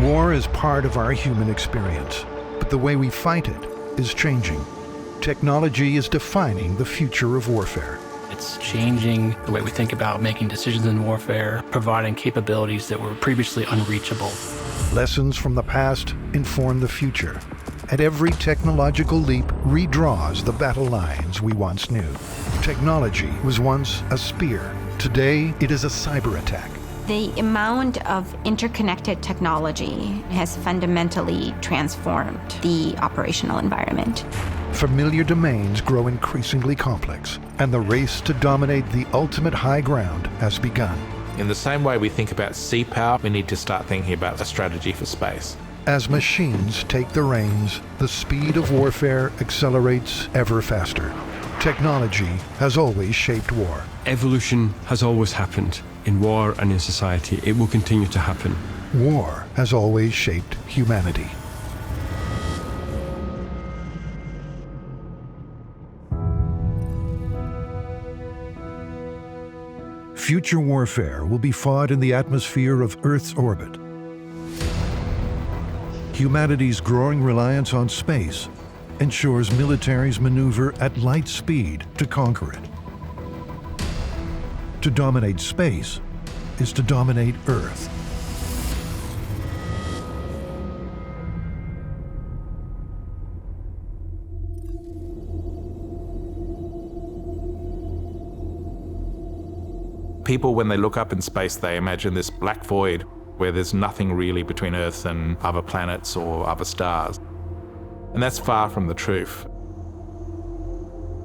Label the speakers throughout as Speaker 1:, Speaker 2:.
Speaker 1: War is part of our human experience, but the way we fight it is changing. Technology is defining the future of warfare.
Speaker 2: It's changing the way we think about making decisions in warfare, providing capabilities that were previously unreachable.
Speaker 1: Lessons from the past inform the future, and every technological leap redraws the battle lines we once knew. Technology was once a spear. Today, it is a cyber attack.
Speaker 3: The amount of interconnected technology has fundamentally transformed the operational environment.
Speaker 1: Familiar domains grow increasingly complex, and the race to dominate the ultimate high ground has begun.
Speaker 4: In the same way we think about sea power, we need to start thinking about a strategy for space.
Speaker 1: As machines take the reins, the speed of warfare accelerates ever faster. Technology has always shaped war.
Speaker 5: Evolution has always happened. In war and in society, it will continue to happen.
Speaker 1: War has always shaped humanity. Future warfare will be fought in the atmosphere of Earth's orbit. Humanity's growing reliance on space ensures militaries maneuver at light speed to conquer it. To dominate space is to dominate Earth.
Speaker 4: People, when they look up in space, they imagine this black void where there's nothing really between Earth and other planets or other stars. And that's far from the truth.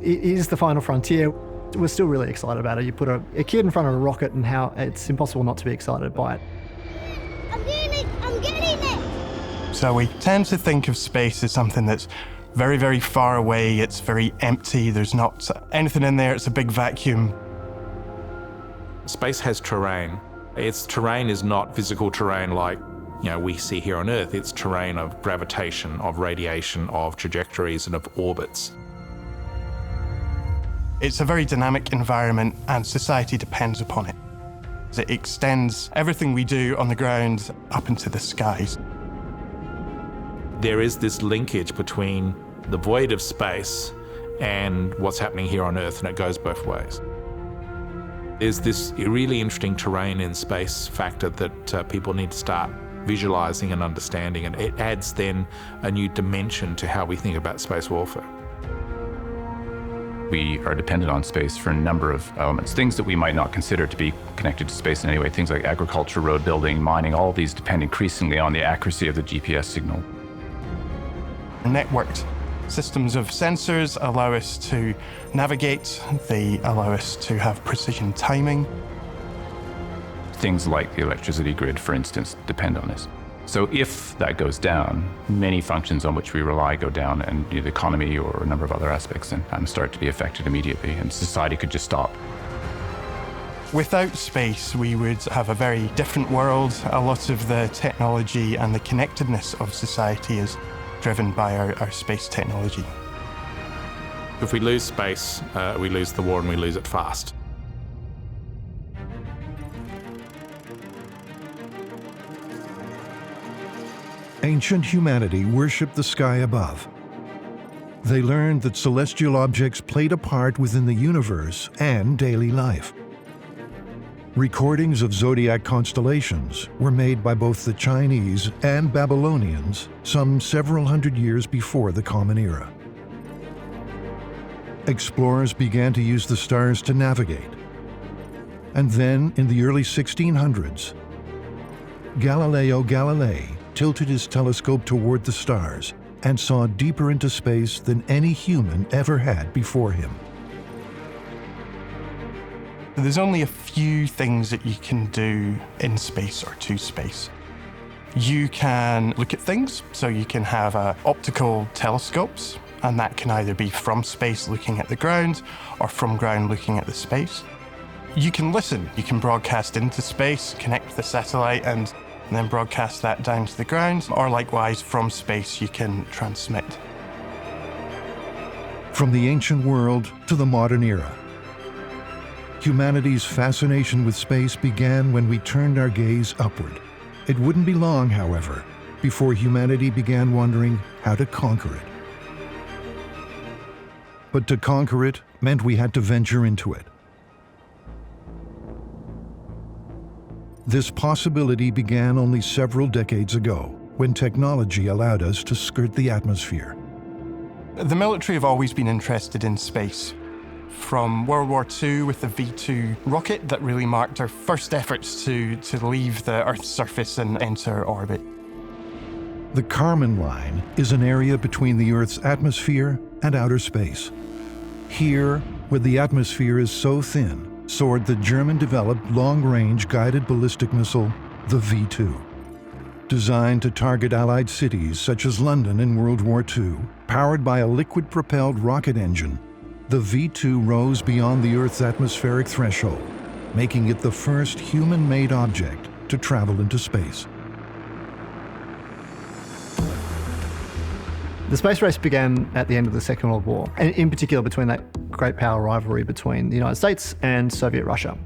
Speaker 6: It is the final frontier. We're still really excited about it. You put a kid in front of a rocket and how it's impossible not to be excited by it.
Speaker 7: I'm getting it!
Speaker 8: So we tend to think of space as something that's very, very far away. It's very empty. There's not anything in there. It's a big vacuum.
Speaker 4: Space has terrain. Its terrain is not physical terrain like we see here on Earth. It's terrain of gravitation, of radiation, of trajectories, and of orbits.
Speaker 8: It's a very dynamic environment, and society depends upon it. It extends everything we do on the ground up into the skies.
Speaker 4: There is this linkage between the void of space and what's happening here on Earth, and it goes both ways. There's this really interesting terrain in space factor that people need to start visualizing and understanding, and it adds then a new dimension to how we think about space warfare.
Speaker 9: We are dependent on space for a number of elements, things that we might not consider to be connected to space in any way, things like agriculture, road building, mining, all of these depend increasingly on the accuracy of the GPS signal.
Speaker 8: Networked systems of sensors allow us to navigate, they allow us to have precision timing.
Speaker 9: Things like the electricity grid, for instance, depend on this. So if that goes down, many functions on which we rely go down, and the economy or a number of other aspects and start to be affected immediately, and society could just stop.
Speaker 8: Without space, we would have a very different world. A lot of the technology and the connectedness of society is driven by our space technology.
Speaker 4: If we lose space, we lose the war, and we lose it fast.
Speaker 1: Ancient humanity worshipped the sky above. They learned that celestial objects played a part within the universe and daily life. Recordings of zodiac constellations were made by both the Chinese and Babylonians some several hundred years before the Common Era. Explorers began to use the stars to navigate. And then, in the early 1600s, Galileo Galilei tilted his telescope toward the stars and saw deeper into space than any human ever had before him.
Speaker 8: There's only a few things that you can do in space or to space. You can look at things, so you can have optical telescopes, and that can either be from space looking at the ground or from ground looking at the space. You can listen. You can broadcast into space, connect the satellite, and then broadcast that down to the ground, or likewise from space you can transmit.
Speaker 1: From the ancient world to the modern era, humanity's fascination with space began when we turned our gaze upward. It wouldn't be long, however, before humanity began wondering how to conquer it. But to conquer it meant we had to venture into it. This possibility began only several decades ago, when technology allowed us to skirt the atmosphere.
Speaker 8: The military have always been interested in space. From World War II with the V2 rocket that really marked our first efforts to leave the Earth's surface and enter orbit.
Speaker 1: The Kármán line is an area between the Earth's atmosphere and outer space. Here, where the atmosphere is so thin, soared the German-developed long-range guided ballistic missile, the V2. Designed to target Allied cities such as London in World War II, powered by a liquid-propelled rocket engine, the V2 rose beyond the Earth's atmospheric threshold, making it the first human-made object to travel into space.
Speaker 6: The space race began at the end of the Second World War, and in particular between that great power rivalry between the United States and Soviet Russia.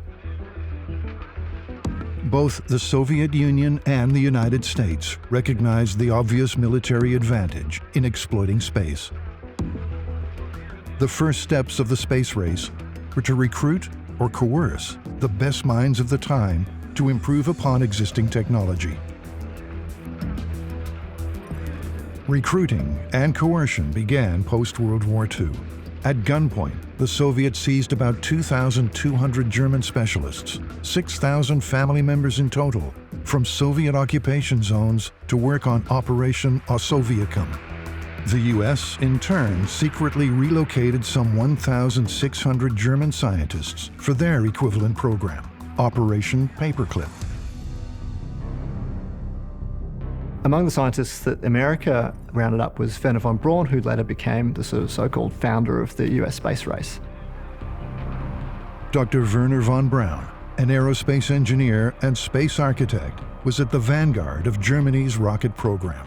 Speaker 1: Both the Soviet Union and the United States recognized the obvious military advantage in exploiting space. The first steps of the space race were to recruit or coerce the best minds of the time to improve upon existing technology. Recruiting and coercion began post-World War II. At gunpoint, the Soviets seized about 2,200 German specialists, 6,000 family members in total, from Soviet occupation zones to work on Operation Osowiecim. The US, in turn, secretly relocated some 1,600 German scientists for their equivalent program, Operation Paperclip.
Speaker 6: Among the scientists that America rounded up was Wernher von Braun, who later became the sort of so-called founder of the US space race.
Speaker 1: Dr. Wernher von Braun, an aerospace engineer and space architect, was at the vanguard of Germany's rocket program.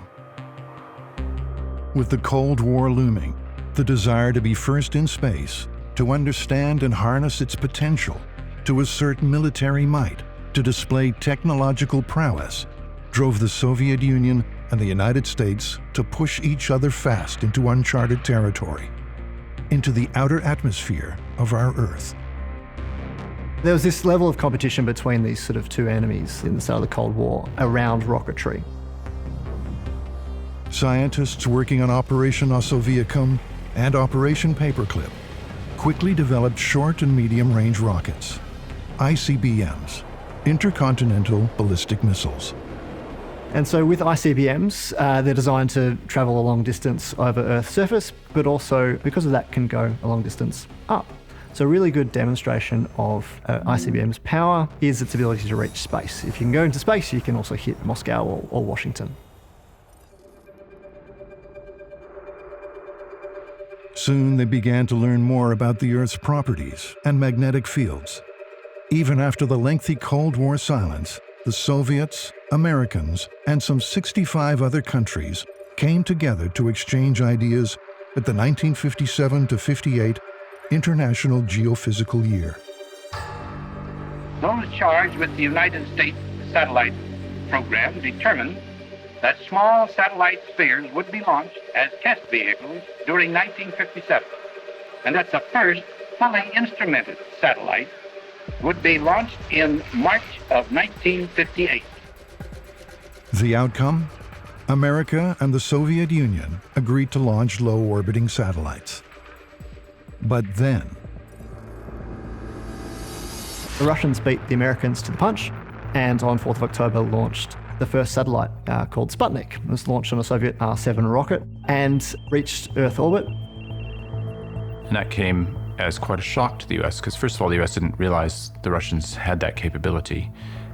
Speaker 1: With the Cold War looming, the desire to be first in space, to understand and harness its potential, to assert military might, to display technological prowess, drove the Soviet Union and the United States to push each other fast into uncharted territory, into the outer atmosphere of our Earth.
Speaker 6: There was this level of competition between these sort of two enemies in the start of the Cold War around rocketry.
Speaker 1: Scientists working on Operation Osowiecim and Operation Paperclip quickly developed short and medium-range rockets, ICBMs, intercontinental ballistic missiles.
Speaker 6: And so with ICBMs, they're designed to travel a long distance over Earth's surface, but also, because of that, can go a long distance up. So a really good demonstration of ICBM's power is its ability to reach space. If you can go into space, you can also hit Moscow or Washington.
Speaker 1: Soon they began to learn more about the Earth's properties and magnetic fields. Even after the lengthy Cold War silence, the Soviets, Americans, and some 65 other countries came together to exchange ideas at the 1957-58 International Geophysical Year.
Speaker 10: Those charged with the United States satellite program determined that small satellite spheres would be launched as test vehicles during 1957, and that the first fully instrumented satellite would be launched in March of 1958.
Speaker 1: The outcome? America and the Soviet Union agreed to launch low-orbiting satellites. But then,
Speaker 6: the Russians beat the Americans to the punch, and on 4th of October launched the first satellite called Sputnik. It was launched on a Soviet R-7 rocket and reached Earth orbit.
Speaker 9: And that came as quite a shock to the US, because first of all, the US didn't realize the Russians had that capability,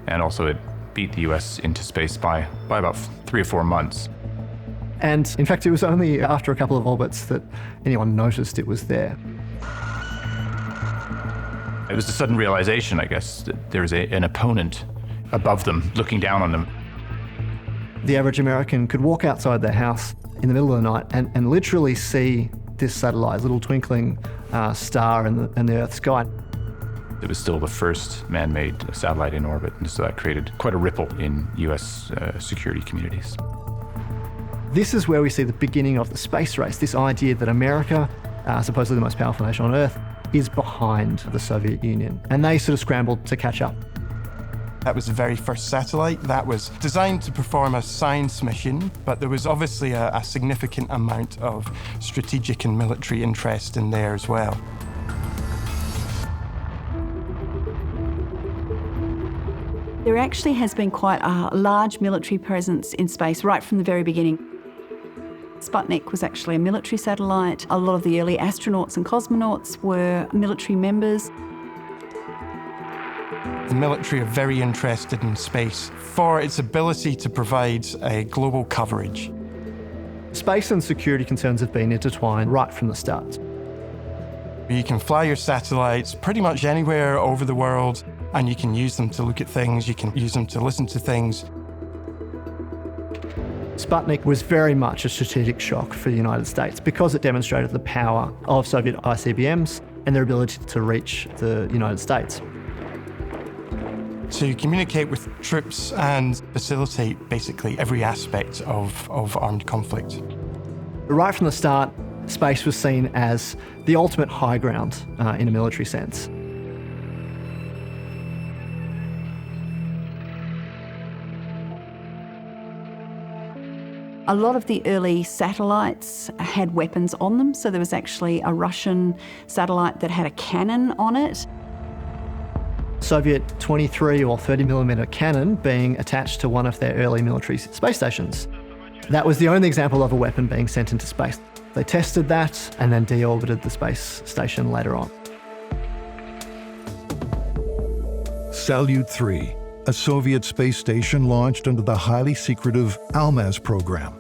Speaker 9: and also it beat the US into space by about 3 or 4 months.
Speaker 6: And in fact, it was only after a couple of orbits that anyone noticed it was there.
Speaker 9: It was a sudden realization, I guess, that there was an opponent above them, looking down on them.
Speaker 6: The average American could walk outside their house in the middle of the night and literally see this satellite, little twinkling star in the Earth sky.
Speaker 9: It was still the first man-made satellite in orbit, and so that created quite a ripple in US security communities.
Speaker 6: This is where we see the beginning of the space race, this idea that America, supposedly the most powerful nation on Earth, is behind the Soviet Union. And they sort of scrambled to catch up.
Speaker 8: That was the very first satellite that was designed to perform a science mission, but there was obviously a significant amount of strategic and military interest in there as well.
Speaker 11: There actually has been quite a large military presence in space right from the very beginning. Sputnik was actually a military satellite. A lot of the early astronauts and cosmonauts were military members.
Speaker 8: The military are very interested in space for its ability to provide a global coverage.
Speaker 6: Space and security concerns have been intertwined right from the start.
Speaker 8: You can fly your satellites pretty much anywhere over the world, and you can use them to look at things, you can use them to listen to things.
Speaker 6: Sputnik was very much a strategic shock for the United States because it demonstrated the power of Soviet ICBMs and their ability to reach the United States.
Speaker 8: To communicate with troops and facilitate basically every aspect of armed conflict.
Speaker 6: Right from the start, space was seen as the ultimate high ground in a military sense.
Speaker 11: A lot of the early satellites had weapons on them, so there was actually a Russian satellite that had a cannon on it.
Speaker 6: Soviet 23 or 30mm cannon being attached to one of their early military space stations. That was the only example of a weapon being sent into space. They tested that and then deorbited the space station later on.
Speaker 1: Salyut 3, a Soviet space station launched under the highly secretive Almaz program.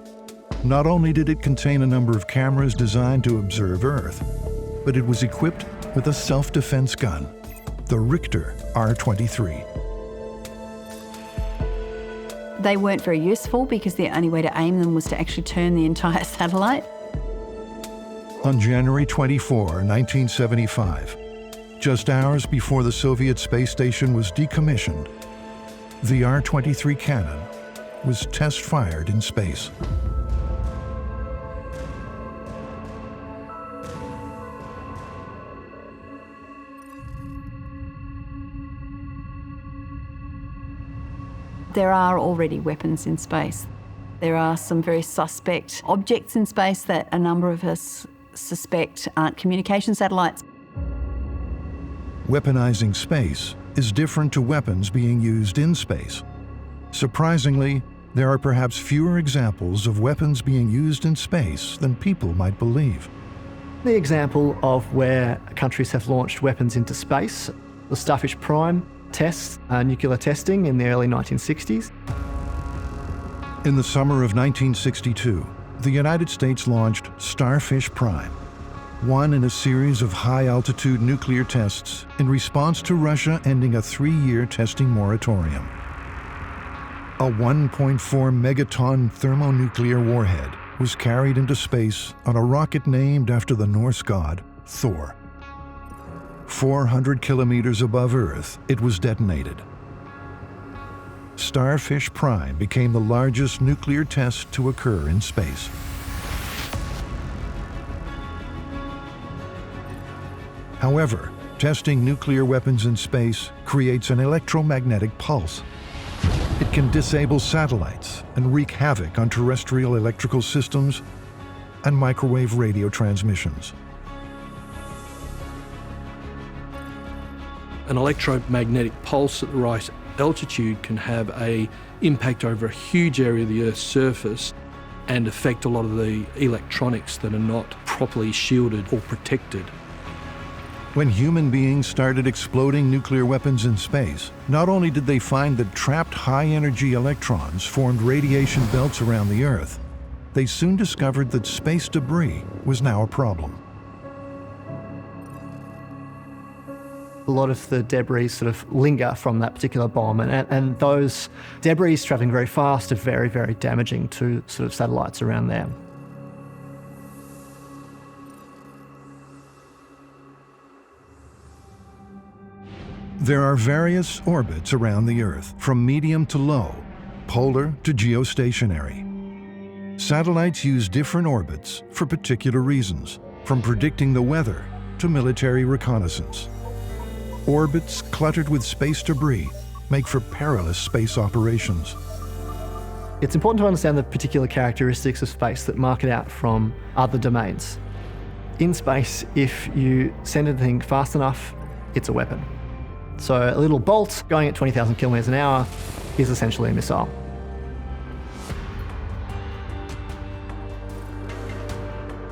Speaker 1: Not only did it contain a number of cameras designed to observe Earth, but it was equipped with a self-defense gun, the Richter R-23.
Speaker 11: They weren't very useful because the only way to aim them was to actually turn the entire satellite.
Speaker 1: On January 24, 1975, just hours before the Soviet space station was decommissioned, the R-23 cannon was test-fired in space.
Speaker 11: There are already weapons in space. There are some very suspect objects in space that a number of us suspect aren't communication satellites.
Speaker 1: Weaponizing space is different to weapons being used in space. Surprisingly, there are perhaps fewer examples of weapons being used in space than people might believe.
Speaker 6: The example of where countries have launched weapons into space, the Starfish Prime tests, nuclear testing in the early 1960s.
Speaker 1: In the summer of 1962, the United States launched Starfish Prime, one in a series of high-altitude nuclear tests in response to Russia ending a 3-year testing moratorium. A 1.4 megaton thermonuclear warhead was carried into space on a rocket named after the Norse god Thor. 400 kilometers above Earth, it was detonated. Starfish Prime became the largest nuclear test to occur in space. However, testing nuclear weapons in space creates an electromagnetic pulse. It can disable satellites and wreak havoc on terrestrial electrical systems and microwave radio transmissions.
Speaker 12: An electromagnetic pulse at the right altitude can have an impact over a huge area of the Earth's surface and affect a lot of the electronics that are not properly shielded or protected.
Speaker 1: When human beings started exploding nuclear weapons in space, not only did they find that trapped high-energy electrons formed radiation belts around the Earth, they soon discovered that space debris was now a problem.
Speaker 6: A lot of the debris sort of linger from that particular bomb, and those debris travelling very fast are very, very damaging to sort of satellites around there.
Speaker 1: There are various orbits around the Earth, from medium to low, polar to geostationary. Satellites use different orbits for particular reasons, from predicting the weather to military reconnaissance. Orbits cluttered with space debris make for perilous space operations.
Speaker 6: It's important to understand the particular characteristics of space that mark it out from other domains. In space, if you send anything fast enough, it's a weapon. So a little bolt going at 20,000 kilometers an hour is essentially a missile.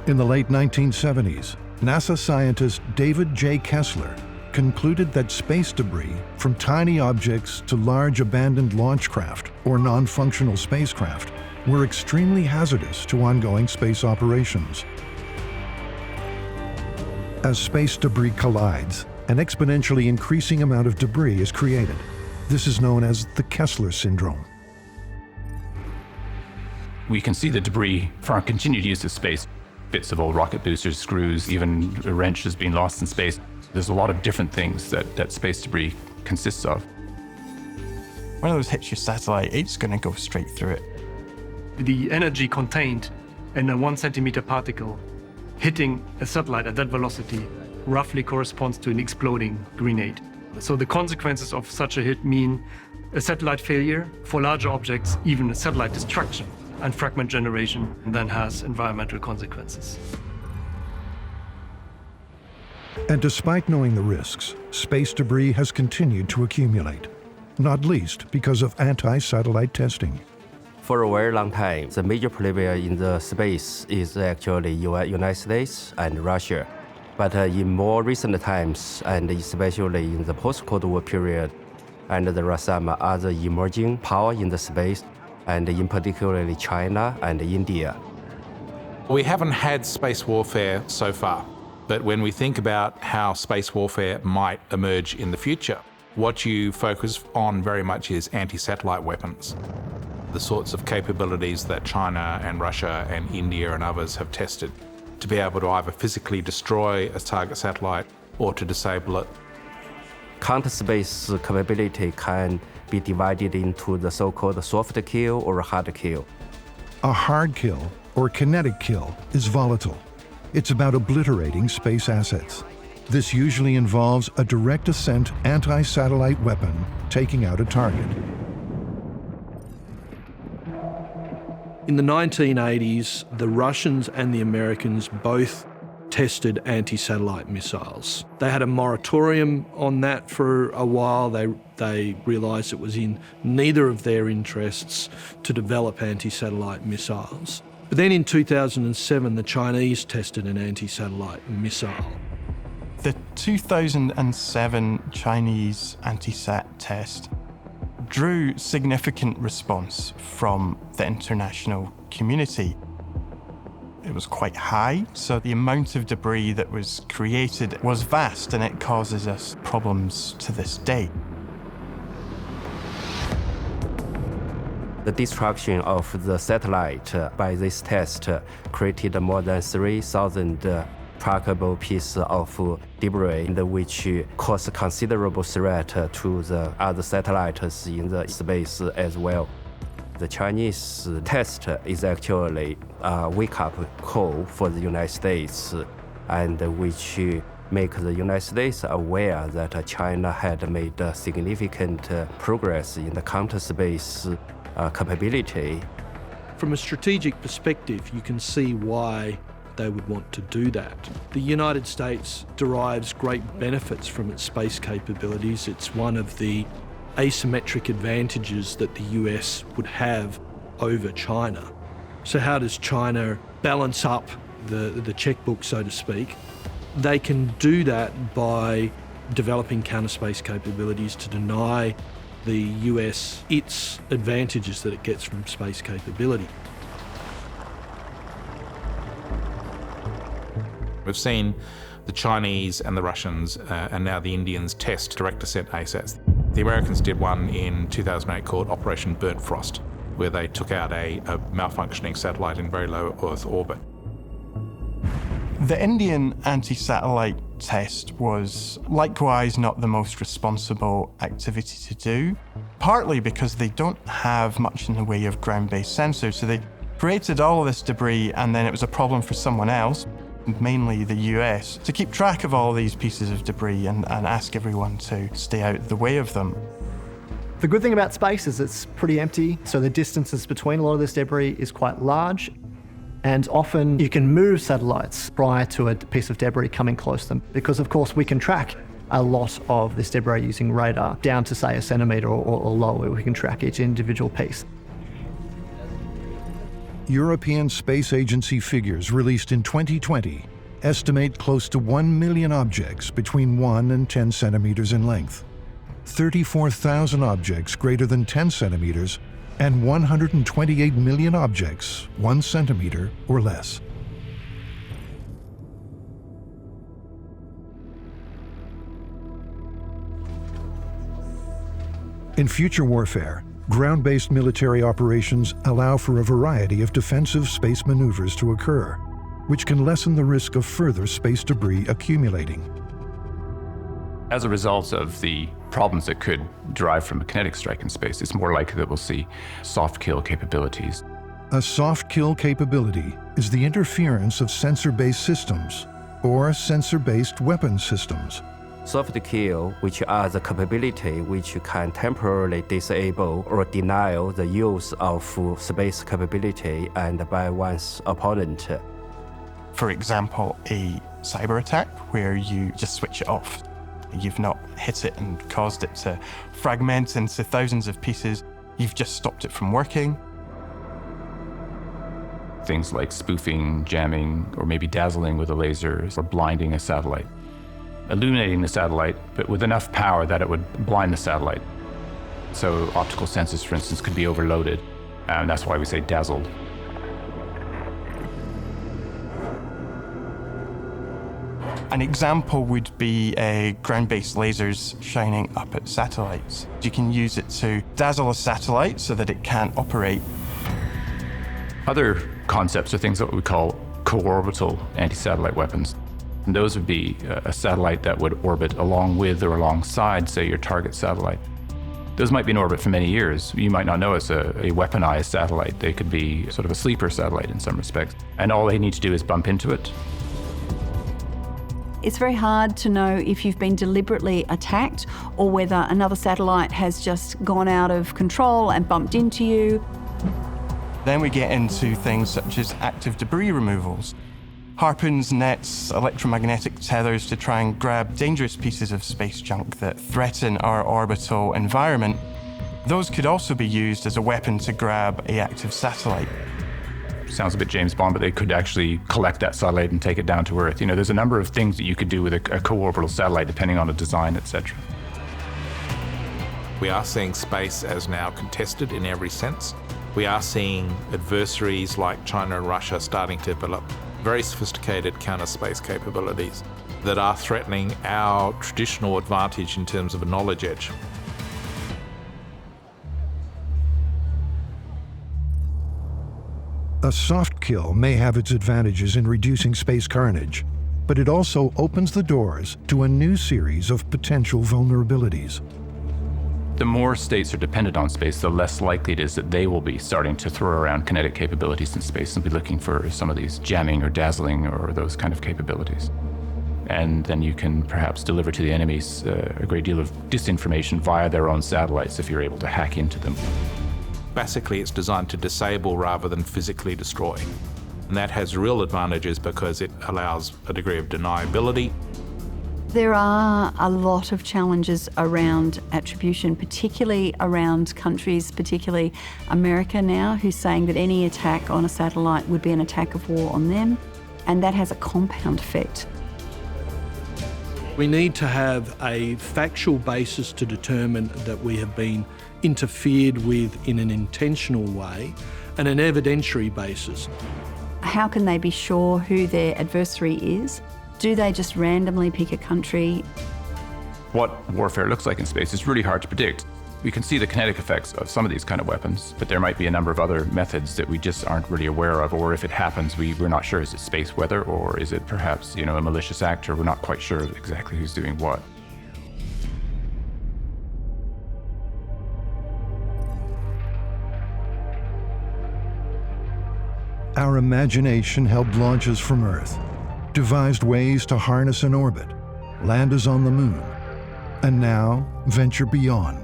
Speaker 1: In the late 1970s, NASA scientist David J. Kessler concluded that space debris from tiny objects to large abandoned launch craft or non-functional spacecraft were extremely hazardous to ongoing space operations. As space debris collides, an exponentially increasing amount of debris is created. This is known as the Kessler syndrome.
Speaker 9: We can see the debris for our continued use of space. Bits of old rocket boosters, screws, even a wrench is being lost in space. There's a lot of different things that space debris consists of.
Speaker 8: When those hits your satellite, it's going to go straight through it.
Speaker 13: The energy contained in a 1 centimeter particle hitting a satellite at that velocity roughly corresponds to an exploding grenade. So the consequences of such a hit mean a satellite failure, for larger objects, even a satellite destruction, and fragment generation then has environmental consequences.
Speaker 1: And despite knowing the risks, space debris has continued to accumulate, not least because of anti-satellite testing.
Speaker 14: For a very long time, the major player in the space is actually United States and Russia. But in more recent times, and especially in the post-Cold War period, and there are some other emerging power in the space, and in particularly China and India.
Speaker 4: We haven't had space warfare so far, but when we think about how space warfare might emerge in the future, what you focus on very much is anti-satellite weapons. The sorts of capabilities that China and Russia and India and others have tested to be able to either physically destroy a target satellite or to disable it.
Speaker 14: Counter-space capability can be divided into the so-called soft kill or hard kill.
Speaker 1: A hard kill, or kinetic kill, is volatile. It's about obliterating space assets. This usually involves a direct ascent anti-satellite weapon taking out a target.
Speaker 12: In the 1980s, the Russians and the Americans both tested anti-satellite missiles. They had a moratorium on that for a while. They realised it was in neither of their interests to develop anti-satellite missiles. But then in 2007, the Chinese tested an anti-satellite missile.
Speaker 8: The 2007 Chinese anti-sat test drew significant response from the international community. It was quite high, so the amount of debris that was created was vast, and it causes us problems to this day.
Speaker 14: The destruction of the satellite by this test created more than 3,000 trackable pieces of debris, which caused considerable threat to the other satellites in the space as well. The Chinese test is actually a wake-up call for the United States, and which make the United States aware that China had made significant progress in the counter-space capability.
Speaker 12: From a strategic perspective, you can see why they would want to do that. The United States derives great benefits from its space capabilities. It's one of the asymmetric advantages that the US would have over China. So how does China balance up the checkbook, so to speak? They can do that by developing counter-space capabilities to deny the US its advantages that it gets from space capability.
Speaker 4: We've seen the Chinese and the Russians and now the Indians test direct ascent ASATs. The Americans did one in 2008 called Operation Burnt Frost, where they took out a malfunctioning satellite in very low Earth orbit.
Speaker 8: The Indian anti-satellite test was likewise not the most responsible activity to do, partly because they don't have much in the way of ground-based sensors. So they created all of this debris, and then it was a problem for someone else, mainly the US, to keep track of all these pieces of debris and ask everyone to stay out of the way of them.
Speaker 6: The good thing about space is it's pretty empty, so the distances between a lot of this debris is quite large, and often you can move satellites prior to a piece of debris coming close to them, because of course we can track a lot of this debris using radar down to say a centimetre or lower. We can track each individual piece.
Speaker 1: European Space Agency figures released in 2020 estimate close to 1 million objects between 1 and 10 centimeters in length, 34,000 objects greater than 10 centimeters, and 128 million objects 1 centimeter or less. In future warfare, ground-based military operations allow for a variety of defensive space maneuvers to occur, which can lessen the risk of further space debris accumulating.
Speaker 9: As a result of the problems that could derive from a kinetic strike in space, it's more likely that we'll see soft kill capabilities.
Speaker 1: A soft kill capability is the interference of sensor-based systems or sensor-based weapon systems.
Speaker 14: Soft kill, which are the capability which can temporarily disable or deny the use of space capability and by one's opponent.
Speaker 8: For example, a cyber attack where you just switch it off. You've not hit it and caused it to fragment into thousands of pieces. You've just stopped it from working.
Speaker 9: Things like spoofing, jamming, or maybe dazzling with a laser or blinding a satellite. Illuminating the satellite, but with enough power that it would blind the satellite. So optical sensors, for instance, could be overloaded, and that's why we say dazzled.
Speaker 8: An example would be ground-based lasers shining up at satellites. You can use it to dazzle a satellite so that it can't operate.
Speaker 9: Other concepts are things that we call co-orbital anti-satellite weapons. And those would be a satellite that would orbit along with or alongside, say, your target satellite. Those might be in orbit for many years. You might not know it's a weaponized satellite. They could be sort of a sleeper satellite in some respects. And all they need to do is bump into it.
Speaker 11: It's very hard to know if you've been deliberately attacked or whether another satellite has just gone out of control and bumped into you.
Speaker 8: Then we get into things such as active debris removals. Harpoons, nets, electromagnetic tethers to try and grab dangerous pieces of space junk that threaten our orbital environment. Those could also be used as a weapon to grab an active satellite.
Speaker 9: Sounds a bit James Bond, but they could actually collect that satellite and take it down to Earth. You know, there's a number of things that you could do with a co-orbital satellite depending on the design, etc.
Speaker 4: We are seeing space as now contested in every sense. We are seeing adversaries like China and Russia starting to develop very sophisticated counter-space capabilities that are threatening our traditional advantage in terms of a knowledge edge.
Speaker 1: A soft kill may have its advantages in reducing space carnage, but it also opens the doors to a new series of potential vulnerabilities.
Speaker 9: The more states are dependent on space, the less likely it is that they will be starting to throw around kinetic capabilities in space and be looking for some of these jamming or dazzling or those kind of capabilities. And then you can perhaps deliver to the enemies a great deal of disinformation via their own satellites if you're able to hack into them.
Speaker 4: Basically, it's designed to disable rather than physically destroy. And that has real advantages because it allows a degree of deniability.
Speaker 11: There are a lot of challenges around attribution, particularly around countries, particularly America now, who's saying that any attack on a satellite would be an attack of war on them, and that has a compound effect.
Speaker 12: We need to have a factual basis to determine that we have been interfered with in an intentional way, and an evidentiary basis.
Speaker 11: How can they be sure who their adversary is? Do they just randomly pick a country?
Speaker 9: What warfare looks like in space is really hard to predict. We can see the kinetic effects of some of these kind of weapons, but there might be a number of other methods that we just aren't really aware of, or if it happens, we're not sure. Is it space weather, or is it perhaps, a malicious actor? We're not quite sure exactly who's doing what.
Speaker 1: Our imagination held launches from Earth, devised ways to harness an orbit, land us on the moon, and now venture beyond.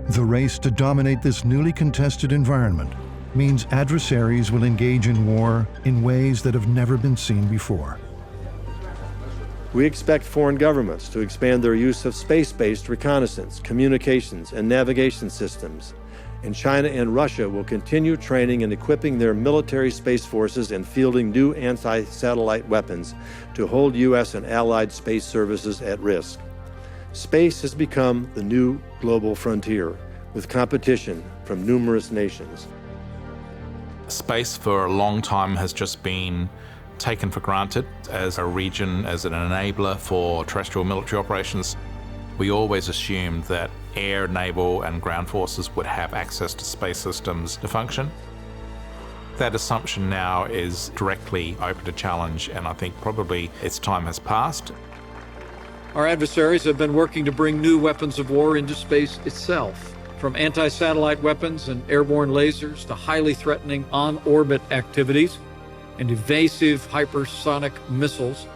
Speaker 1: The race to dominate this newly contested environment means adversaries will engage in war in ways that have never been seen before.
Speaker 15: We expect foreign governments to expand their use of space-based reconnaissance, communications, and navigation systems. And China and Russia will continue training and equipping their military space forces and fielding new anti-satellite weapons to hold U.S. and allied space services at risk. Space has become the new global frontier, with competition from numerous nations.
Speaker 4: Space for a long time has just been taken for granted as a region, as an enabler for terrestrial military operations. We always assumed that air, naval, and ground forces would have access to space systems to function. That assumption now is directly open to challenge, and I think probably its time has passed.
Speaker 16: Our adversaries have been working to bring new weapons of war into space itself, from anti-satellite weapons and airborne lasers to highly threatening on-orbit activities and evasive hypersonic missiles.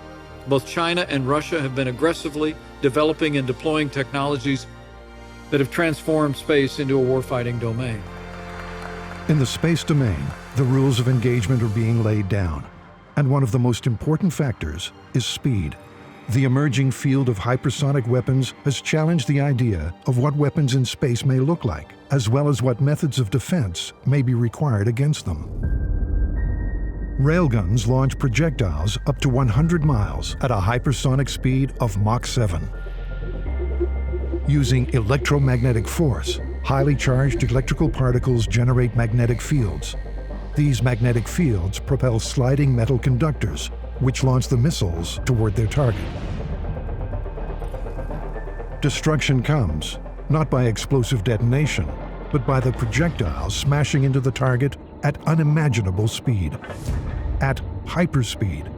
Speaker 16: Both China and Russia have been aggressively developing and deploying technologies that have transformed space into a warfighting domain.
Speaker 1: In the space domain, the rules of engagement are being laid down, and one of the most important factors is speed. The emerging field of hypersonic weapons has challenged the idea of what weapons in space may look like, as well as what methods of defense may be required against them. Railguns launch projectiles up to 100 miles at a hypersonic speed of Mach 7. Using electromagnetic force, highly charged electrical particles generate magnetic fields. These magnetic fields propel sliding metal conductors, which launch the missiles toward their target. Destruction comes, not by explosive detonation, but by the projectiles smashing into the target at unimaginable speed, at hyperspeed.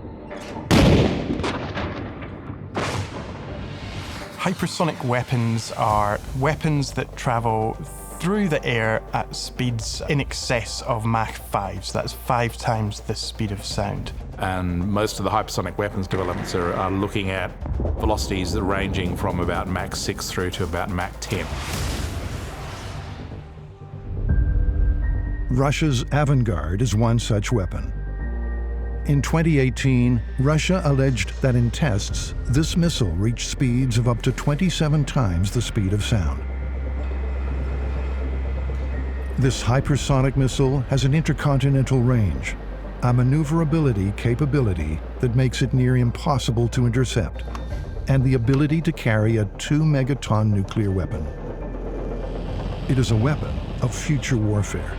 Speaker 8: Hypersonic weapons are weapons that travel through the air at speeds in excess of Mach 5, so that's 5 times the speed of sound.
Speaker 4: And most of the hypersonic weapons developments are looking at velocities that are ranging from about Mach 6 through to about Mach 10.
Speaker 1: Russia's Avangard is one such weapon. In 2018, Russia alleged that in tests, this missile reached speeds of up to 27 times the speed of sound. This hypersonic missile has an intercontinental range, a maneuverability capability that makes it near impossible to intercept, and the ability to carry a 2-megaton nuclear weapon. It is a weapon of future warfare.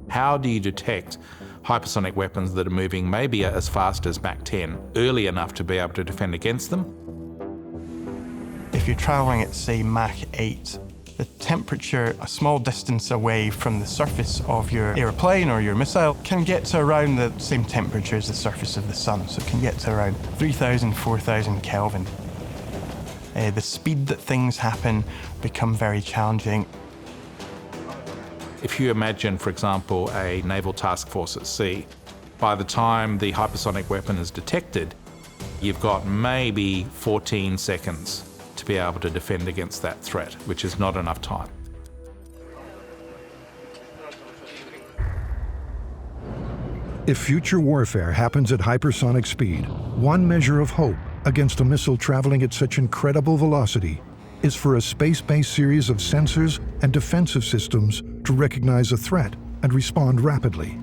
Speaker 4: How do you detect hypersonic weapons that are moving maybe as fast as Mach 10 early enough to be able to defend against them?
Speaker 8: If you're traveling at, say, Mach 8, the temperature a small distance away from the surface of your airplane or your missile can get to around the same temperature as the surface of the sun, so it can get to around 3,000, 4,000 Kelvin. The speed that things happen become very challenging.
Speaker 4: If you imagine, for example, a naval task force at sea, by the time the hypersonic weapon is detected, you've got maybe 14 seconds to be able to defend against that threat, which is not enough time.
Speaker 1: If future warfare happens at hypersonic speed, one measure of hope against a missile traveling at such incredible velocity is for a space-based series of sensors and defensive systems to recognize a threat and respond rapidly.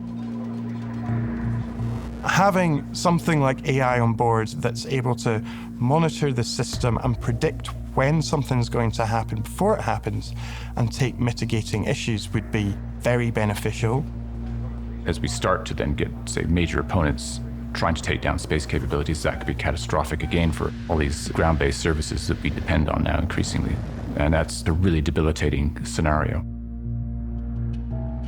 Speaker 8: Having something like AI on board that's able to monitor the system and predict when something's going to happen before it happens and take mitigating issues would be very beneficial.
Speaker 9: As we start to then get, say, major opponents trying to take down space capabilities, that could be catastrophic again for all these ground-based services that we depend on now increasingly. And that's a really debilitating scenario.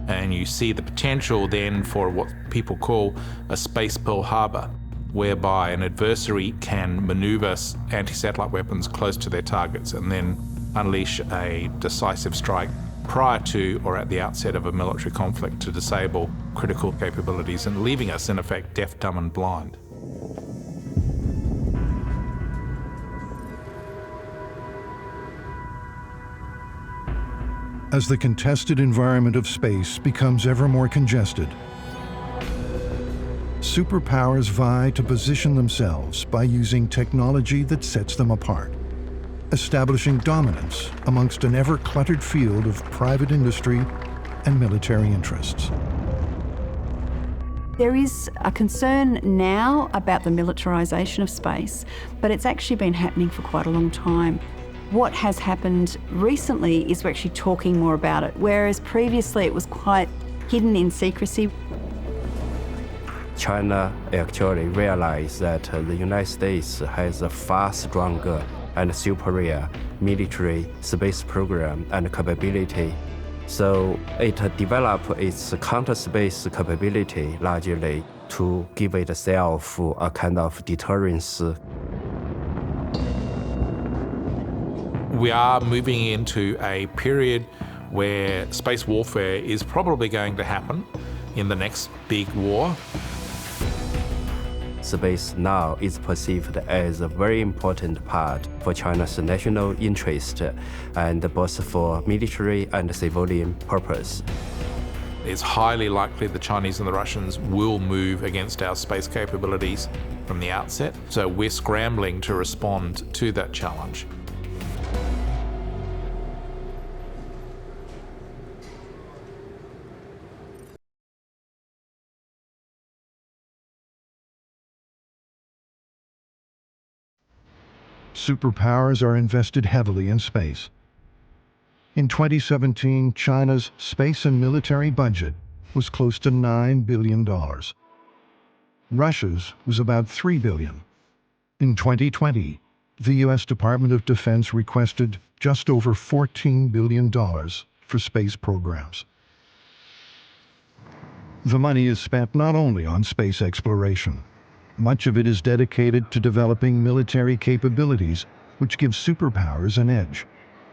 Speaker 4: And you see the potential then for what people call a space Pearl Harbor, whereby an adversary can maneuver anti-satellite weapons close to their targets and then unleash a decisive strike prior to or at the outset of a military conflict to disable critical capabilities and leaving us, in effect, deaf, dumb, and blind.
Speaker 1: As the contested environment of space becomes ever more congested, superpowers vie to position themselves by using technology that sets them apart, establishing dominance amongst an ever-cluttered field of private industry and military interests.
Speaker 11: There is a concern now about the militarization of space, but it's actually been happening for quite a long time. What has happened recently is we're actually talking more about it, whereas previously it was quite hidden in secrecy.
Speaker 14: China actually realized that the United States has a far stronger and superior military space program and capability. So it developed its counter-space capability largely to give itself a kind of deterrence.
Speaker 4: We are moving into a period where space warfare is probably going to happen in the next big war.
Speaker 14: Space now is perceived as a very important part for China's national interest and both for military and civilian purpose.
Speaker 4: It's highly likely the Chinese and the Russians will move against our space capabilities from the outset. So we're scrambling to respond to that challenge.
Speaker 1: Superpowers are invested heavily in space. In 2017, China's space and military budget was close to $9 billion. Russia's was about $3 billion. In 2020, the U.S. Department of Defense requested just over $14 billion for space programs. The money is spent not only on space exploration. Much of it is dedicated to developing military capabilities which give superpowers an edge.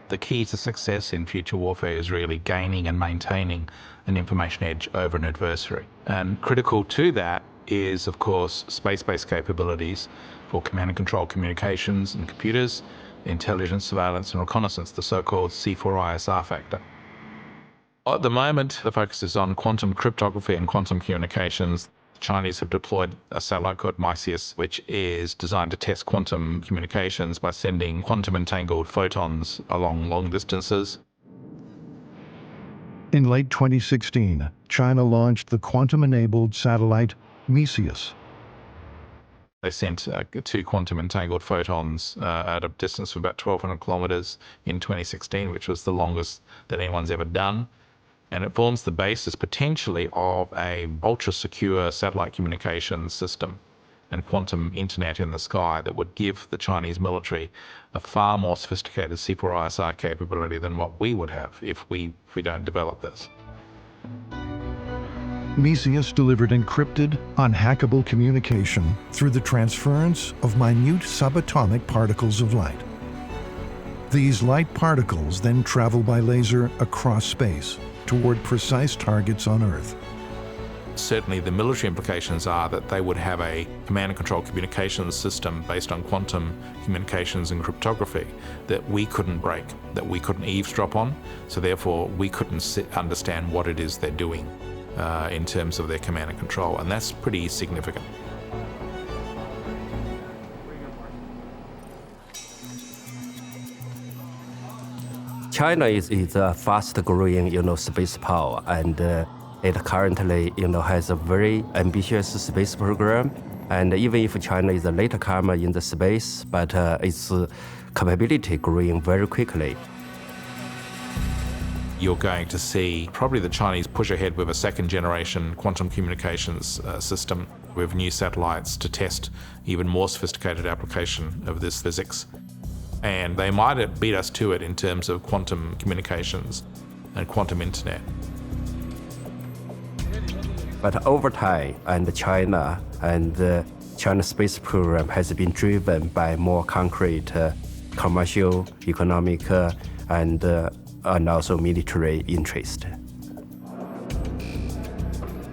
Speaker 4: The key to success in future warfare is really gaining and maintaining an information edge over an adversary. And critical to that is, of course, space-based capabilities for command and control communications and computers, intelligence, surveillance, and reconnaissance, the so-called C4ISR factor. At the moment, the focus is on quantum cryptography and quantum communications. The Chinese have deployed a satellite called Militarization, which is designed to test quantum communications by sending quantum entangled photons along long distances.
Speaker 1: In late 2016, China launched the quantum-enabled satellite Militarization.
Speaker 4: They sent 2 quantum entangled photons at a distance of about 1,200 kilometers in 2016, which was the longest that anyone's ever done. And it forms the basis potentially of a ultra-secure satellite communications system and quantum internet in the sky that would give the Chinese military a far more sophisticated C4ISR capability than what we would have if we don't develop this.
Speaker 1: Militarization delivered encrypted, unhackable communication through the transference of minute subatomic particles of light. These light particles then travel by laser across space toward precise targets on Earth.
Speaker 4: Certainly the military implications are that they would have a command and control communications system based on quantum communications and cryptography that we couldn't break, that we couldn't eavesdrop on, so therefore we couldn't understand what it is they're doing in terms of their command and control, and that's pretty significant.
Speaker 14: China is a fast-growing, space power, and it currently, has a very ambitious space program. And even if China is a later comer in the space, but its capability growing very quickly.
Speaker 4: You're going to see probably the Chinese push ahead with a second-generation quantum communications system We have new satellites to test even more sophisticated application of this physics. And they might beat us to it in terms of quantum communications and quantum internet.
Speaker 14: But over time, and China and the China space program has been driven by more concrete commercial, economic, and also military interest.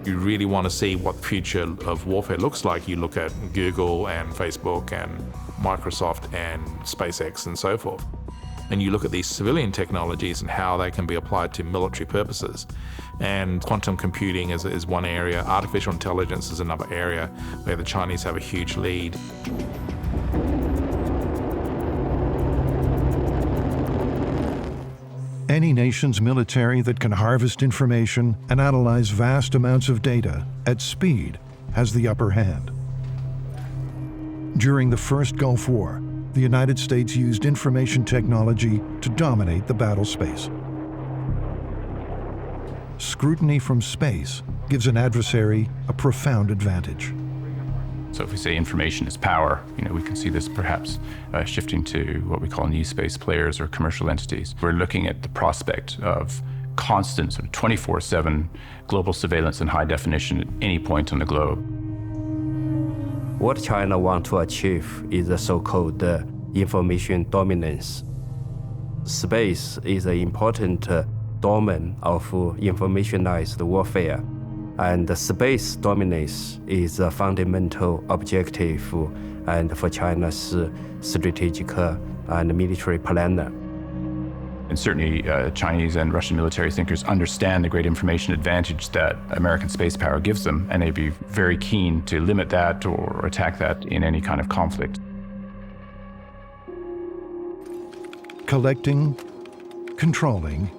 Speaker 4: You really want to see what the future of warfare looks like. You look at Google and Facebook and Microsoft and SpaceX and so forth. And you look at these civilian technologies and how they can be applied to military purposes. And quantum computing is one area. Artificial intelligence is another area where the Chinese have a huge lead.
Speaker 1: Any nation's military that can harvest information and analyze vast amounts of data at speed has the upper hand. During the first Gulf War, the United States used information technology to dominate the battle space. Scrutiny from space gives an adversary a profound advantage.
Speaker 9: So if we say information is power, we can see this perhaps shifting to what we call new space players or commercial entities. We're looking at the prospect of constant sort of 24/7 global surveillance in high definition at any point on the globe.
Speaker 14: What China wants to achieve is the so-called information dominance. Space is an important domain of informationized warfare. And the space dominance is a fundamental objective and for China's strategic and military planner.
Speaker 9: And certainly Chinese and Russian military thinkers understand the great information advantage that American space power gives them, and they'd be very keen to limit that or attack that in any kind of conflict.
Speaker 1: Collecting, controlling,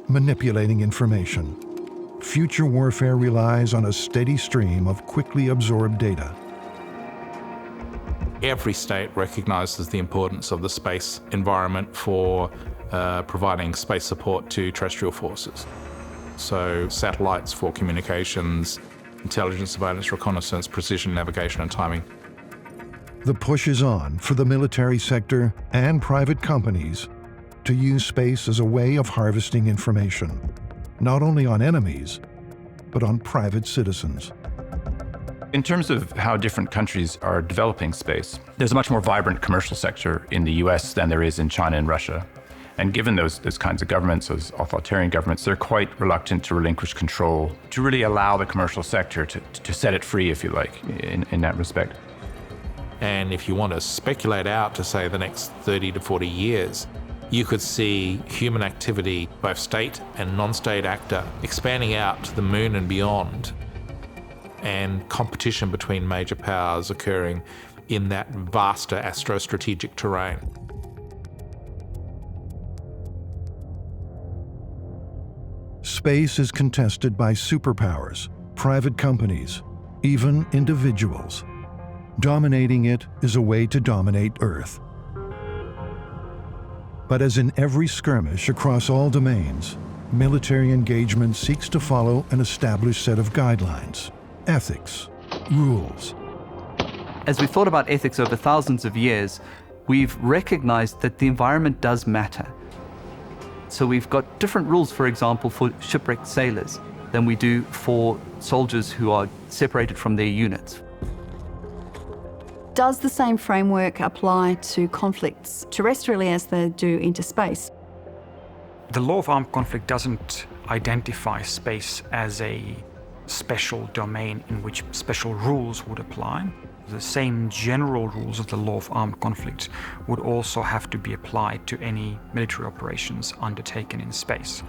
Speaker 1: manipulating information. Future warfare relies on a steady stream of quickly absorbed data.
Speaker 4: Every state recognizes the importance of the space environment for providing space support to terrestrial forces. So satellites for communications, intelligence, surveillance, reconnaissance, precision, navigation, and timing.
Speaker 1: The push is on for the military sector and private companies to use space as a way of harvesting information, not only on enemies, but on private citizens.
Speaker 9: In terms of how different countries are developing space, there's a much more vibrant commercial sector in the US than there is in China and Russia. And given those kinds of governments, those authoritarian governments, they're quite reluctant to relinquish control, to really allow the commercial sector to set it free, if you like, in that respect.
Speaker 4: And if you want to speculate out to, say, the next 30 to 40 years, you could see human activity, both state and non-state actor, expanding out to the moon and beyond, and competition between major powers occurring in that vaster astrostrategic terrain.
Speaker 1: Space is contested by superpowers, private companies, even individuals. Dominating it is a way to dominate Earth. But as in every skirmish across all domains, military engagement seeks to follow an established set of guidelines, ethics, rules.
Speaker 17: As we've thought about ethics over thousands of years, we've recognized that the environment does matter. So we've got different rules, for example, for shipwrecked sailors than we do for soldiers who are separated from their units.
Speaker 11: Does the same framework apply to conflicts terrestrially as they do into space?
Speaker 18: The law of armed conflict doesn't identify space as a special domain in which special rules would apply. The same general rules of the law of armed conflict would also have to be applied to any military operations undertaken in space.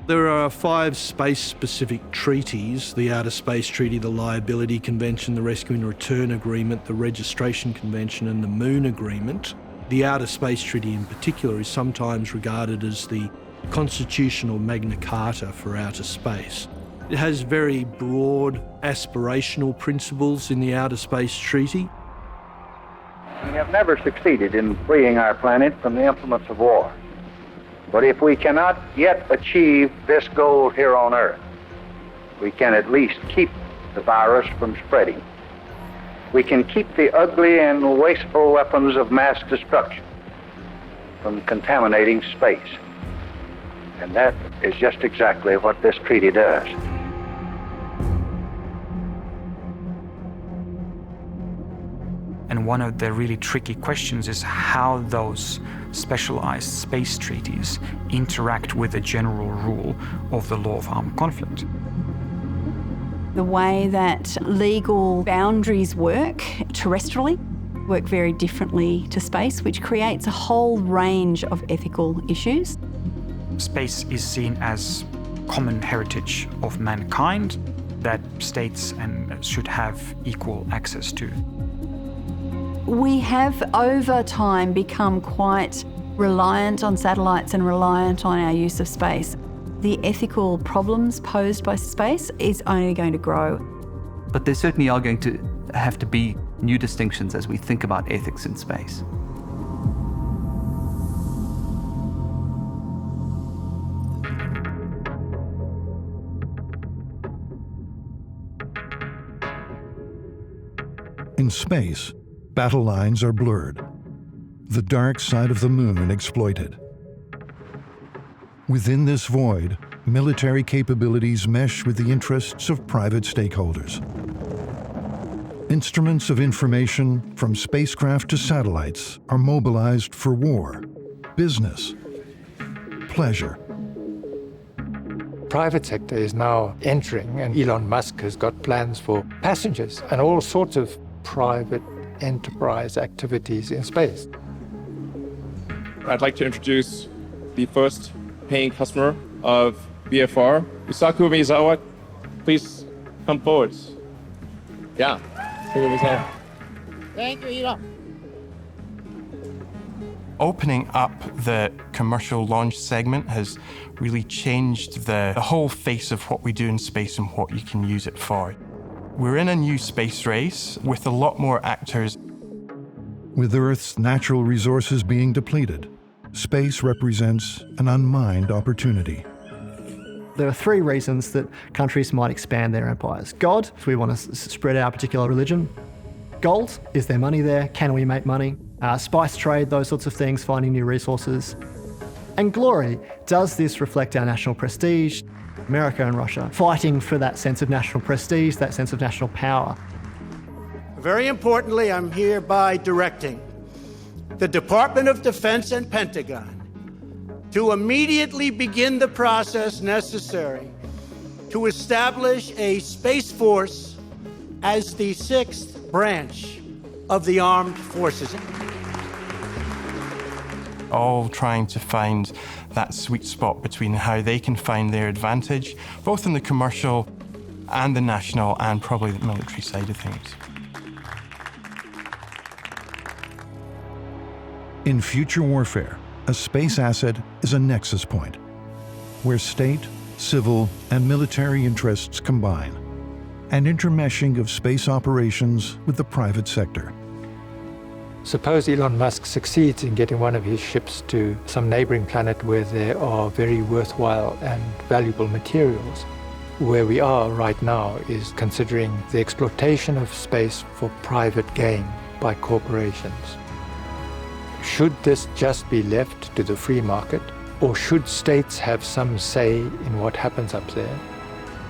Speaker 12: There are 5 space-specific treaties: the Outer Space Treaty, the Liability Convention, the Rescue and Return Agreement, the Registration Convention, and the Moon Agreement. The Outer Space Treaty in particular is sometimes regarded as the constitutional Magna Carta for outer space. It has very broad aspirational principles in the Outer Space Treaty.
Speaker 10: We have never succeeded in freeing our planet from the implements of war. But if we cannot yet achieve this goal here on Earth, we can at least keep the virus from spreading we can keep the ugly and wasteful weapons of mass destruction from contaminating space. And that is just exactly what this treaty does.
Speaker 18: And one of the really tricky questions is how those specialized space treaties interact with the general rule of the law of armed conflict.
Speaker 11: The way that legal boundaries work terrestrially work very differently to space, which creates a whole range of ethical issues.
Speaker 18: Space is seen as common heritage of mankind that states should have equal access to.
Speaker 11: We have, over time, become quite reliant on satellites and reliant on our use of space. The ethical problems posed by space is only going to grow.
Speaker 17: But there certainly are going to have to be new distinctions as we think about ethics in space.
Speaker 1: In space, battle lines are blurred. The dark side of the moon exploited. Within this void, military capabilities mesh with the interests of private stakeholders. Instruments of information, from spacecraft to satellites, are mobilized for war, business, pleasure.
Speaker 19: Private sector is now entering, and Elon Musk has got plans for passengers and all sorts of private enterprise activities in space.
Speaker 20: I'd like to introduce the first paying customer of VFR, Yusaku Miyazawa. Please come forward. Yeah.
Speaker 7: Thank you, Elon.
Speaker 8: Opening up the commercial launch segment has really changed the whole face of what we do in space and what you can use it for. We're in a new space race with a lot more actors.
Speaker 1: With Earth's natural resources being depleted, space represents an unmined opportunity.
Speaker 6: There are three reasons that countries might expand their empires. God, if we want to spread our particular religion. Gold, is there money there? Can we make money? Spice trade, those sorts of things, finding new resources. And glory, does this reflect our national prestige? America and Russia fighting for that sense of national prestige, that sense of national power.
Speaker 21: Very importantly, I'm hereby directing the Department of Defense and Pentagon to immediately begin the process necessary to establish a Space Force as the sixth branch of the armed forces.
Speaker 8: All trying to find that sweet spot between how they can find their advantage, both in the commercial and the national and probably the military side of things.
Speaker 1: In future warfare, a space asset is a nexus point, where state, civil, and military interests combine, an intermeshing of space operations with the private sector.
Speaker 19: Suppose Elon Musk succeeds in getting one of his ships to some neighboring planet where there are very worthwhile and valuable materials. Where we are right now is considering the exploitation of space for private gain by corporations. Should this just be left to the free market, or should states have some say in what happens up there?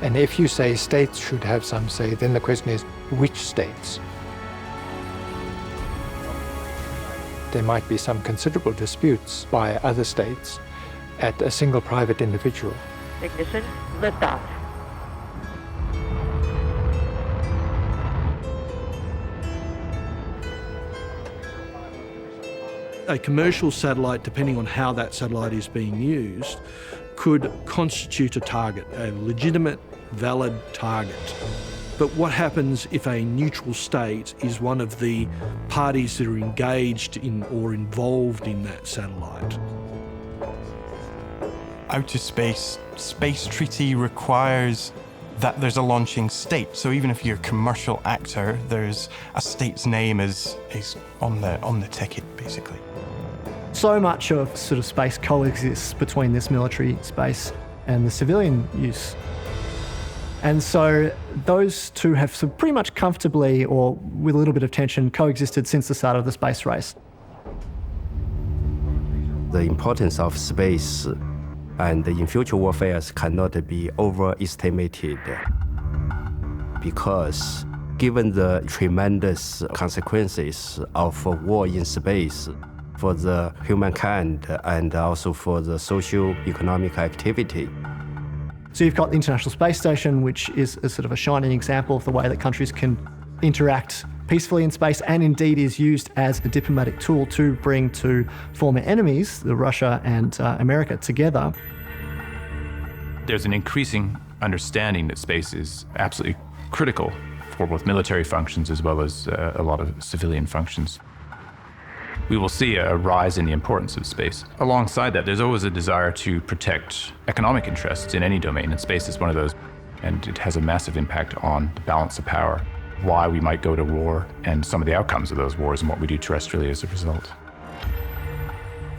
Speaker 19: And if you say states should have some say, then the question is, which states? There might be some considerable disputes by other states at a single private individual.
Speaker 22: Ignition, liftoff.
Speaker 12: A commercial satellite, depending on how that satellite is being used, could constitute a target, a legitimate, valid target. But what happens if a neutral state is one of the parties that are engaged in or involved in that satellite?
Speaker 8: Outer space treaty requires that there's a launching state. So even if you're a commercial actor, there's a state's name is on the ticket, basically.
Speaker 6: So much of sort of space coexists between this military space and the civilian use. And so those two have pretty much comfortably, or with a little bit of tension, coexisted since the start of the space race.
Speaker 14: The importance of space and in future warfare cannot be overestimated, because given the tremendous consequences of war in space for the humankind and also for the socio-economic activity.
Speaker 6: So you've got the International Space Station, which is a sort of a shining example of the way that countries can interact peacefully in space, and indeed is used as a diplomatic tool to bring two former enemies, Russia and America, together.
Speaker 9: There's an increasing understanding that space is absolutely critical for both military functions as well as a lot of civilian functions. We will see a rise in the importance of space. Alongside that, there's always a desire to protect economic interests in any domain, and space is one of those, and it has a massive impact on the balance of power, why we might go to war, and some of the outcomes of those wars and what we do terrestrially as a result.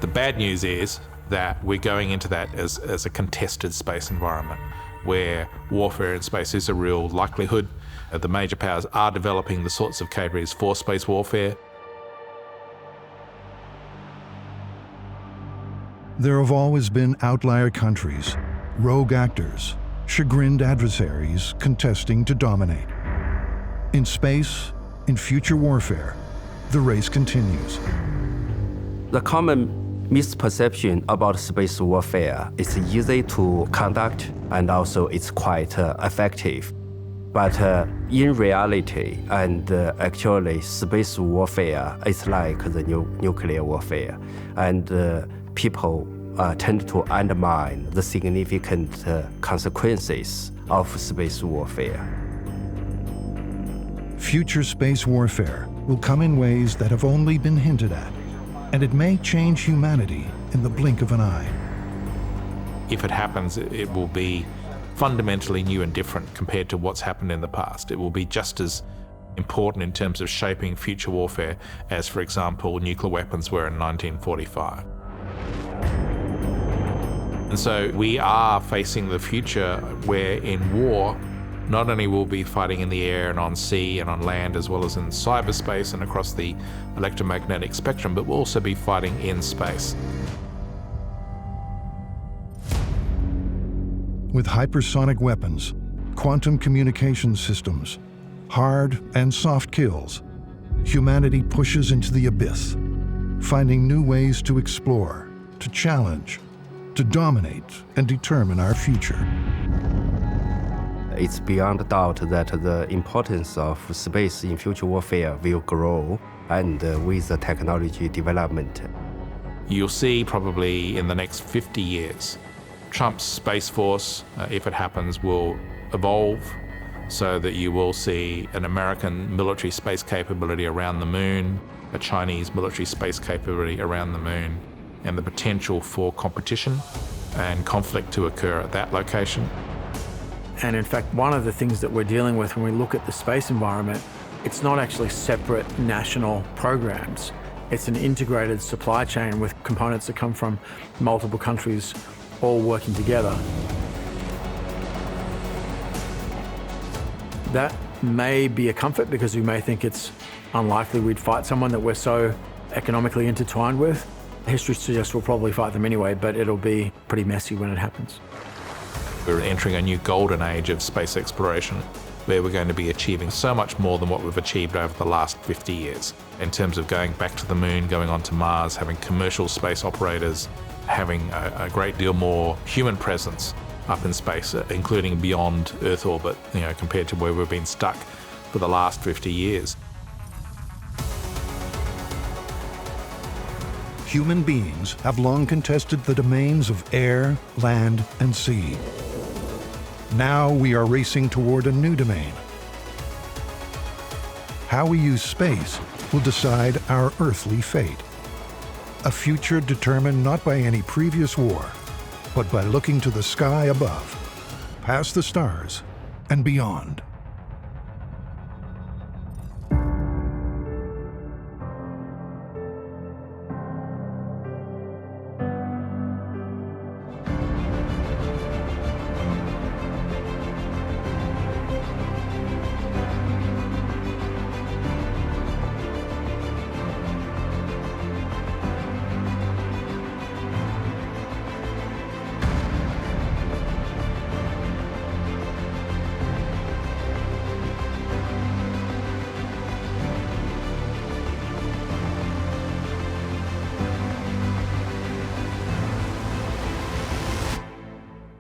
Speaker 4: The bad news is that we're going into that as a contested space environment where warfare in space is a real likelihood. The major powers are developing the sorts of capabilities for space warfare.
Speaker 1: There have always been outlier countries, rogue actors, chagrined adversaries contesting to dominate. In space, in future warfare, the race continues.
Speaker 14: The common misperception about space warfare is easy to conduct and also it's quite effective. But in reality, and actually, space warfare is like the nuclear warfare, and people tend to undermine the significant consequences of space warfare.
Speaker 1: Future space warfare will come in ways that have only been hinted at, and it may change humanity in the blink of an eye.
Speaker 4: If it happens, it will be fundamentally new and different compared to what's happened in the past. It will be just as important in terms of shaping future warfare as, for example, nuclear weapons were in 1945. And so we are facing the future where in war, not only will we be fighting in the air and on sea and on land, as well as in cyberspace and across the electromagnetic spectrum, but we'll also be fighting in space.
Speaker 1: With hypersonic weapons, quantum communication systems, hard and soft kills, humanity pushes into the abyss, finding new ways to explore, to challenge, to dominate and determine our future.
Speaker 14: It's beyond doubt that the importance of space in future warfare will grow, and with the technology development.
Speaker 4: You'll see probably in the next 50 years, Trump's Space Force, if it happens, will evolve so that you will see an American military space capability around the moon, a Chinese military space capability around the moon, and the potential for competition and conflict to occur at that location.
Speaker 2: And in fact, one of the things that we're dealing with when we look at the space environment, it's not actually separate national programs. It's an integrated supply chain with components that come from multiple countries all working together. That may be a comfort because we may think it's unlikely we'd fight someone that we're so economically intertwined with. History suggests we'll probably fight them anyway, but it'll be pretty messy when it happens.
Speaker 4: We're entering a new golden age of space exploration where we're going to be achieving so much more than what we've achieved over the last 50 years in terms of going back to the moon, going on to Mars, having commercial space operators, having a great deal more human presence up in space, including beyond Earth orbit, compared to where we've been stuck for the last 50 years.
Speaker 1: Human beings have long contested the domains of air, land, and sea. Now we are racing toward a new domain. How we use space will decide our earthly fate. A future determined not by any previous war, but by looking to the sky above, past the stars, and beyond.